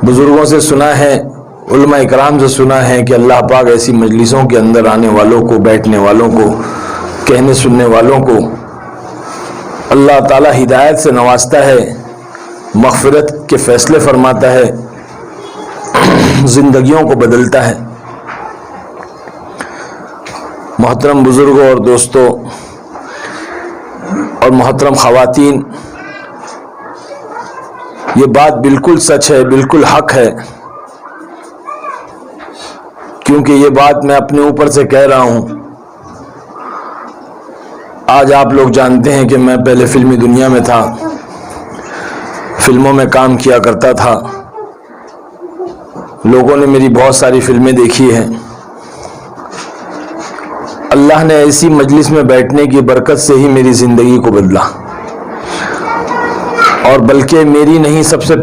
بزرگوں سے سنا ہے، علماء اکرام سے سنا ہے کہ اللہ پاک ایسی مجلسوں کے اندر آنے والوں کو، بیٹھنے والوں کو، کہنے سننے والوں کو اللہ تعالی ہدایت سے نوازتا ہے، مغفرت کے فیصلے فرماتا ہے، زندگیوں کو بدلتا ہے۔ محترم بزرگوں اور دوستوں اور محترم خواتین، یہ بات بالکل سچ ہے، بالکل حق ہے، کیونکہ یہ بات میں اپنے اوپر سے کہہ رہا ہوں۔ آج آپ لوگ جانتے ہیں کہ میں پہلے فلمی دنیا میں تھا، فلموں میں کام کیا کرتا تھا، لوگوں نے میری بہت ساری فلمیں دیکھی ہیں۔ اللہ نے ایسی مجلس میں بیٹھنے کی برکت سے ہی میری زندگی کو بدلا، اور بلکہ میری نہیں، سب سے